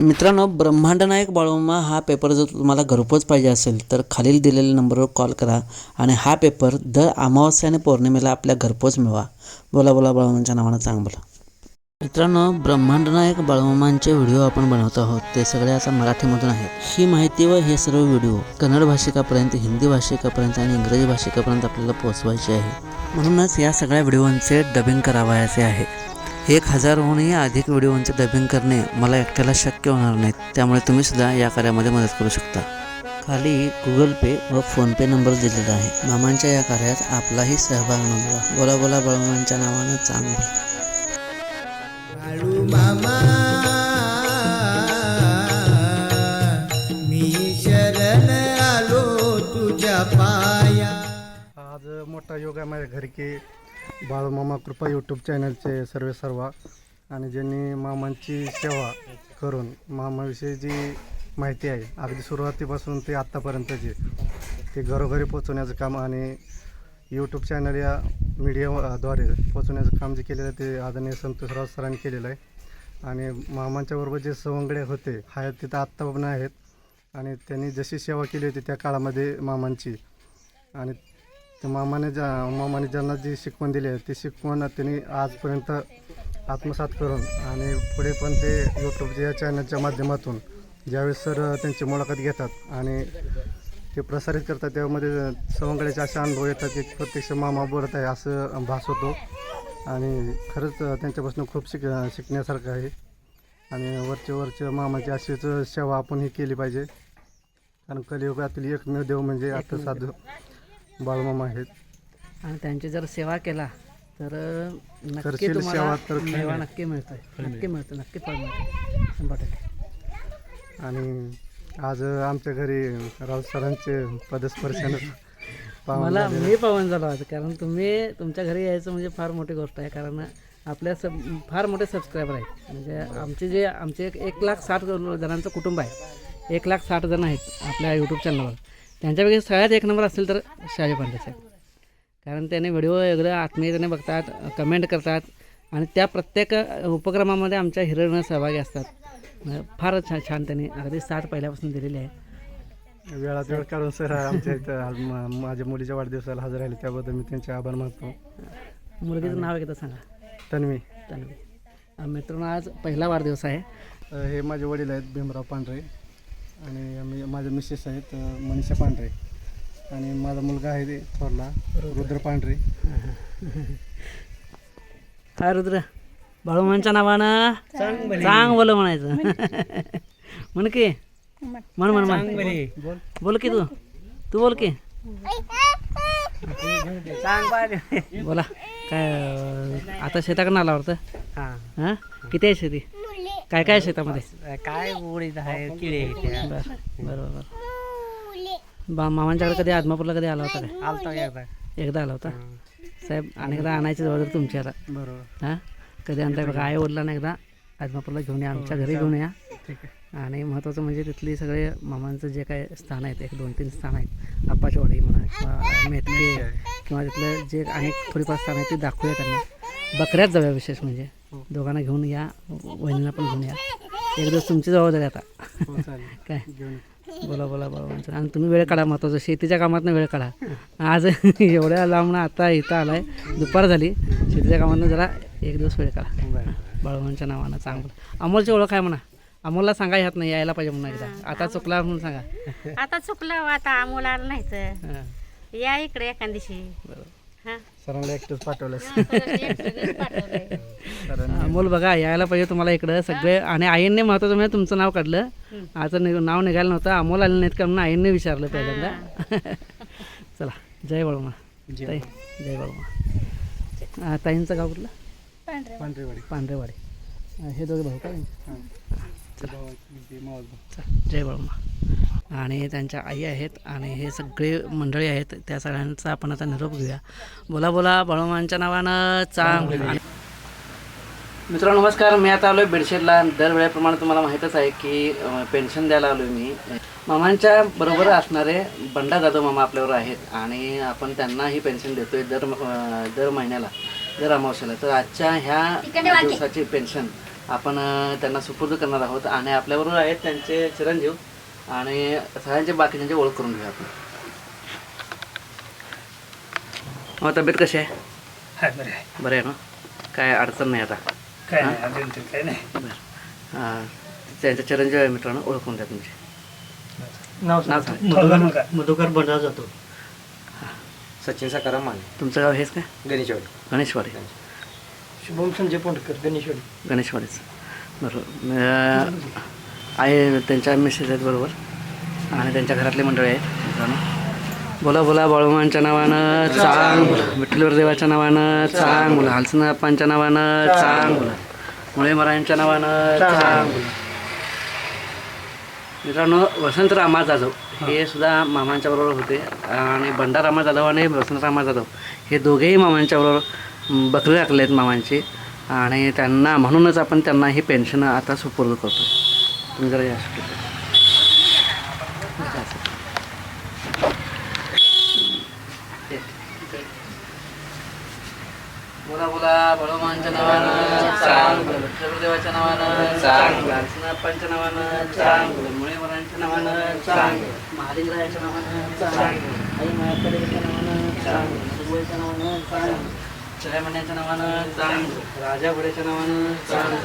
मित्रांनो, ब्रह्मांड नायक बाळूमामा हा पेपर जर तुम्हाला घरपोच पाहिजे असेल तर खालील दिलेल्या नंबरवर कॉल करा आणि हा पेपर दर अमावस्या आणि पौर्णिमेला आपल्या घरपोच मिळवा. बोला बोला बाळूमामांच्या नावानं चांग बोला. मित्रांनो, ब्रह्मांड नायक बाळूमामांचे व्हिडिओ आपण बनवत आहोत. ते सगळे आता मराठीमधून आहेत. ही माहिती व हे सर्व व्हिडिओ कन्नड भाषिकापर्यंत, हिंदी भाषिकापर्यंत आणि इंग्रजी भाषिकापर्यंत आपल्याला पोहोचवायचे आहे. म्हणूनच या सगळ्या व्हिडिओंचे डबिंग करावयाचे आहे. 1000हूनही अधिक व्हिडिओंचे डबिंग करणे मला एकट्याला शक्य होणार नाही. त्यामुळे तुम्ही सुद्धा या कार्यामध्ये मदत करू शकता. खाली गुगल पे व फोनपे नंबर दिलेला आहे. मामांच्या या कार्यात आपलाही सहभाग नोंदवा. बोला बोला बाळूमामांच्या नावानं चांग बोला. बाळूमामा मी शरण आलो तुझ्या पाया. आज मोठा योग आहे माझ्या घरी की बाळूमामा कृपा यूट्यूब चॅनलचे सर्व आणि ज्यांनी मामांची सेवा करून मामाविषयी जी माहिती आहे अगदी सुरुवातीपासून ते आत्तापर्यंतची ते घरोघरी पोचवण्याचं काम आणि यूट्यूब चॅनल या मीडियाद्वारे पोचवण्याचं काम जे केलेलं आहे ते आदरणीय संतोषराव सरांनी केलेलं आहे. आणि मामांच्याबरोबर जे सवंगडे होते आहेत तिथं आत्ता पण आहेत आणि त्यांनी जशी सेवा केली होती त्या काळामध्ये मामांची आणि मामाने ज्यांना जी शिकवण दिली आहे ती शिकवण त्यांनी आजपर्यंत आत्मसात करून आणि पुढे पण ते यूट्यूबच्या या चॅनलच्या माध्यमातून ज्यावेळेस सर त्यांची मुलाखत घेतात आणि ते प्रसारित करतात त्यामध्ये सवंगड्याचे असे अनुभव येतात की प्रत्यक्ष मामा बोलत आहे असं भास होतो आणि खरंच त्यांच्यापासून खूप शिकण्यासारखं आहे. आणि वरचे मामाची अशीच सेवा आपणही केली पाहिजे कारण कलियुगातील एकमेव देव म्हणजे आता साधू बाळूमामा आहेत. आणि त्यांची जर सेवा केला तर नक्की करशील तुम्हाला सेवा तर मेवा नक्की मिळतोय. नक्की मिळतं, नक्की फळ मिळतं 100%. आणि आज आमच्या घरी राऊत सरांचे पदस्पर्शानं मी पावन झालो आज कारण तुम्ही तुमच्या घरी यायचं म्हणजे फार मोठी गोष्ट आहे. कारण आपल्या फार मोठे सबस्क्रायबर आहेत. म्हणजे आमचे 1,60,000 जणांचं कुटुंब आहे. 1,60,000 जण आहेत आपल्या यूट्यूब चॅनलवर. त्यांच्यापैकी सगळ्यात एक नंबर असेल तर शहाजी पांडे साहेब. कारण त्याने व्हिडिओ वेगळं आत्मीयतेने बघतात, कमेंट करतात आणि त्या प्रत्येक उपक्रमामध्ये आमच्या हिरोईन सहभागी असतात. फारच छान त्यांनी अगदी साथ पहिल्यापासून दिलेली आहे. वेळात वेळ काढून सर आमच्या इथं माझ्या मुलीच्या वाढदिवसाला हजर राहिले त्याबद्दल मी त्यांचे आभार मानतो. मुलगीचं नाव एकदा सांगा. तन्वी. मित्रांनो, आज पहिला वाढदिवस आहे. हे माझे वडील आहेत भीमराव पांढरे आणि माझे मिसेस आहेत मनीषा पांढरे आणि माझा मुलगा आहे थोरला रुद्र पांढरे. काय रुद्र, बाळूमामांच्या नावानं चांग बोल म्हणायचं. म्हण की म्हण बोल की तू बोल की बोला. काय आता शेताकडून आला होतं? हां, किती आहे शेती? काय काय शेतामध्ये? काय उडीद आहे, किडे बरोबर. मामांच्याकडे कधी आदमापूरला कधी आला होता? काय आलता एकदा आला होता साहेब. अनेकदा आणायची जबाबदारी तुमची आता. बरोबर. हां, कधी आणताय बघा. आई वडिलांना एकदा आदमापूरला घेऊन या, आमच्या घरी घेऊन या. आणि महत्त्वाचं म्हणजे तिथली सगळे मामांचं जे काय स्थान आहेत 1-2-3 स्थान आहेत, आप्पाचीवाडी म्हणा किंवा मेथके किंवा तिथलं जे अनेक थोडीफार स्थान आहेत ते दाखवूया त्यांना. बकऱ्यात जाऊया विशेष म्हणजे. दोघांना घेऊन या, वहिनीला पण घेऊन या. एक दिवस तुमची जबाबदारी आता. काय बोला बाळूमामांचं. आणि तुम्ही वेळ काढा. महत्त्वाचं शेतीच्या कामातनं वेळ काढा. आज एवढ्या लांबनं आता इथं आला आहे, दुपार झाली. शेतीच्या कामातनं जरा एक दिवस वेळ काढा. बाळूमामांच्या नावानं चांगलं. अमोलची ओळख आहे म्हणा. अमोलला सांगा ह्यात नाही यायला पाहिजे म्हणून एकदा. आता चुकला म्हणून सांगा. आता चुकलं आता मुलाला नाहीच या इकडे एका दिवशी. सरांना एकटंच पाठवलं. अमोल बघा यायला पाहिजे तुम्हाला इकडं सगळे. आणि आईंनी महत्त्वाचं म्हणजे तुमचं नाव काढलं. आज नाव निघायला नव्हतं, अमोल आलं नाहीत का म्हणून आईंनी विचारलं पहिल्यांदा. चला, जय बाळूमामा. जय बाळूमामा. ताईंचं गाव कुठलं? पांढरेवाडी. हे दोघे भाऊ का? जय बाळूमामा. आणि त्यांच्या आई आहेत आणि हे सगळे मंडळी आहेत. त्या सगळ्यांचा आपण आता निरोप घेऊया. बोला बोला बाळूमामांच्या नावानं चांग. मित्रांनो नमस्कार. मी आता आलो आहे बेडशेडला. दरवेळेप्रमाणे तुम्हाला माहीतच आहे की पेन्शन द्यायला आलो आहे मी. मामांच्या बरोबर असणारे बंडा जाधव मामा आपल्यावर आहेत आणि आपण त्यांनाही पेन्शन देतो आहे दर महिन्याला, दर अमावस्याला. तर आजच्या ह्या दिवसाची पेन्शन आपण त्यांना सुपूर्द करणार आहोत आणि आपल्याबरोबर आहेत त्यांचे चिरंजीव आणि सगळ्यांचे बाकीच्यांची ओळख करून घेऊया आपण. मग तब्येत कशी आहे? हाय बरे आहे. बरं आहे ना? काय अडचण नाही आता? काय नाही अजून तर काय नाही. बरं. त्यांच्या चिरंजीव आहे मित्रांनो, ओळखून द्या तुमचे नाव नाव सांगा. मधुकर बंडा जातो. सचिन सकाराम माने, तुमचं गाव हेच काय? गणेशवाडी. गणेशवाडी. शुभम संजय पोंडकर गणेशवाडी. गणेशवाडीच बरोबर. आहे त्यांच्या मिसेस आहेत बरोबर आणि त्यांच्या घरातले मंडळी आहेत मित्रांनो. बोला बोला बाळूमांच्या नावानं चांग बोला, विठ्ठलवर देवाच्या नावानं चांग बोला, हालसनाप्पांच्या नावानं चांग बोला, मुळे महाराजांच्या नावानं चांग बोला. मित्रांनो वसंतरामा जाधव हे सुद्धा मामांच्या बरोबर होते आणि भंडारामा जाधव आणि वसंतरामा जाधव हे दोघेही मामांच्या बरोबर बकरी राखले आहेत मामांची आणि त्यांना म्हणूनच आपण त्यांना ही पेन्शन आता सुपूर्द करतो. तुम्ही जरा या बोला बोला बाळूमांच्या नावानं चांग बोला, विठ्ठलदेवाच्या नावानं चांग बोला, हालसनाप्पांच्या नावानं चांग बोला, मुळे महाराजांच्या नावानं चांग बोला, महालिंगरायाच्या नावानं चांग बोला, आई मायाकडे नावानं चांग बोला, सुगवळीच्या नावानं चांग बोला, चळ्यामण्याच्या नावानं चांग बोला, राजा घोड्याच्या नावानं चांग बोला,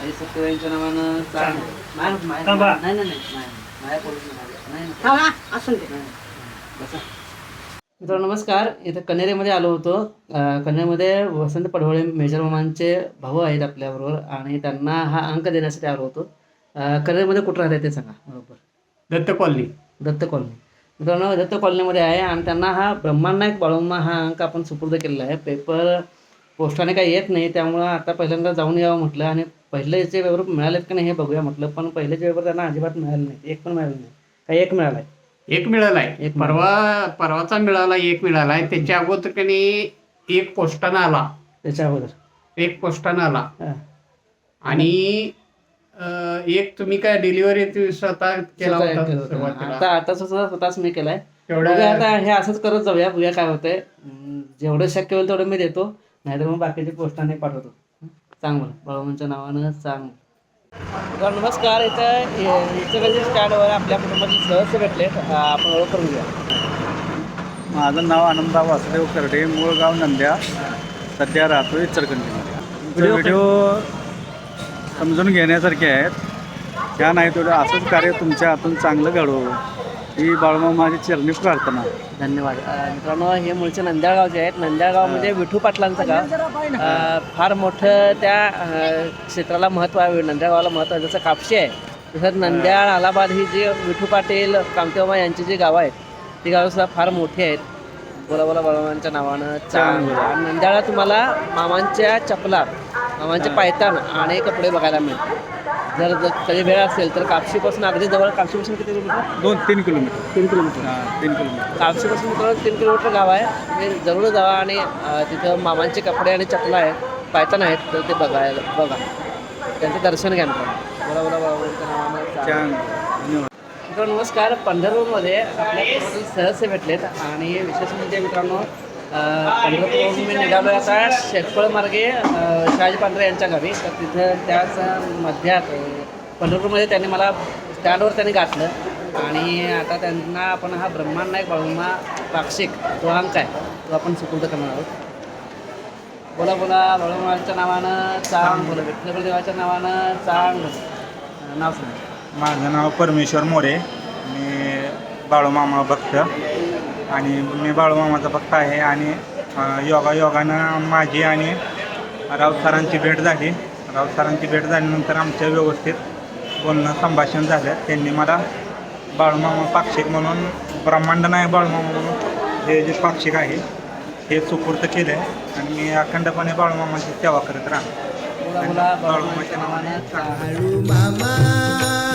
आई सत्यवाईंच्या नावानं चांग बोला. माया पोलीस नाही. बसा. मित्रांनो नमस्कार. इथं कन्हेरीमध्ये आलो होतो. कन्हेरीमध्ये वसंत पडवळे मेजर मामांचे भाऊ आहेत आपल्याबरोबर आणि त्यांना हा अंक देण्यासाठी आलो होतो. कन्हेरीमध्ये कुठं राहते ते सांगा बरोबर. दत्त कॉलनी. दत्त कॉलनी. मित्रांनो दत्त कॉलनीमध्ये आहे आणि त्यांना हा ब्रह्मांनायक बाळूमा हा अंक आपण सुपूर्द केलेला आहे. पेपर पोस्टाने काही येत नाही त्यामुळं आता पहिल्यांदा जाऊन यावं म्हटलं आणि पहिलेचे पेपर मिळालेत का नाही हे बघूया म्हटलं, पण पहिलेचे पेपर त्यांना अजिबात मिळाले नाही, एक पण मिळालं नाही. काही एक मिळाला आहे. एक मिळालाय. एक परवाचा मिळाला, एक मिळालाय. त्याच्या अगोदर कनी एक पोस्टानं आला, त्याच्या अगोदर एक पोस्टानं आला हां. आणि एक तुम्ही काय डिलिव्हरी स्वतः केला होता सुरुवातीला. आता स्वतःच मी केलाय. तेवढ्या बघूया आता हे असंच करत जाऊया, बघूया काय होतंय. जेवढं शक्य होईल तेवढं मी देतो, नाहीतर मग बाकीचे पोस्टाने पाठवतो. चांग बोला बाळूमांच्या नावानं चांग. तर नमस्कार. इथं स्टँडवर आपल्या कुटुंबाचे सदस्य भेटलेत, आपण ओळख करून घ्या. माझं नाव आनंदराव वासुदेव करडे, मूळ गाव नंद्या, सध्या राहतो इचलकरंजीमध्ये. व्हिडिओ समजून घेण्यासारखे आहेत. त्या नाही तेवढं असंच कार्य तुमच्या हातून चांगलं घडवं ही बाळूमामाची चरणी प्रार्थना. धन्यवाद. मित्रांनो हे मूळचे नंद्याळ गावचे आहेत. नंद्याळ गाव म्हणजे विठू पाटलांचं गाव. फार मोठं त्या क्षेत्राला महत्त्व आहे, नंद्याळ गावाला महत्त्व आहे. जसं कापशी आहे तसं नंद्याळ अलाहाबाद ही जी विठू पाटील कामतेमामा यांची जी गावं आहेत ती गावंसुद्धा फार मोठी आहेत. बोला बोला बाळूमांच्या नावानं चांग. आणि नंद्याळला तुम्हाला मामांच्या चपला, मामांचे पायतान आणि कपडे बघायला मिळतील. जर कधी वेळ असेल तर कापशीपासून अगदी जवळ. कापशीपासून किती किलोमीटर? 2-3 किलोमीटर. 3 किलोमीटर. 3 किलोमीटर. कापशीपासून मित्रांनो 3 किलोमीटर गाव आहे. तुम्ही जरूर जावा आणि तिथं मामांचे कपडे आणि चपला आहेत, पायतान आहेत, तर ते बघा. त्यांचं दर्शन घ्या मित्रांनो. बोला बोला बाळूमांच्या नावानं चांग. धन्यवाद. मित्रांनो नमस्कार. पंढरपूरमध्ये आपल्या कुटुंबातील सदस्य भेटलेत आणि विशेष म्हणजे मित्रांनो पंढरपूरवरून मी निघालो आता शेतफळ मार्गे शहाजी पांढरे यांच्या गावी. तर तिथं त्याच मध्यात पंढरपूरमध्ये त्यांनी मला स्टँडवर त्यांनी गाठलं आणि आता त्यांना आपण हा ब्रह्मांनायक बाळूमा पाक्षिक जो अंक आहे तो आपण सुपूर्द करणार आहोत. बोला बोला बाळूमाच्या नावानं चांग बोला, विठ्ठल देवाच्या नावानं चांग बोला. नाव सांगा. माझं नाव परमेश्वर मोरे. मी बाळूमामा भक्त आणि मी बाळूमामाचा भक्त आहे आणि योगानं माझी आणि राऊत सरांची भेट झाली. राऊत सरांची भेट झाल्यानंतर आमच्या व्यवस्थित बोलणं संभाषण झालं. त्यांनी मला बाळूमामा पाक्षिक म्हणून, ब्रह्मांडनायक बाळूमामा म्हणून हे जे पाक्षिक आहे हे सुपूर्द केलं आहे आणि मी अखंडपणे बाळूमामाची सेवा करत राहणार. बोला बोला बाळूमाच्या नावानं चांग. बाळूमामा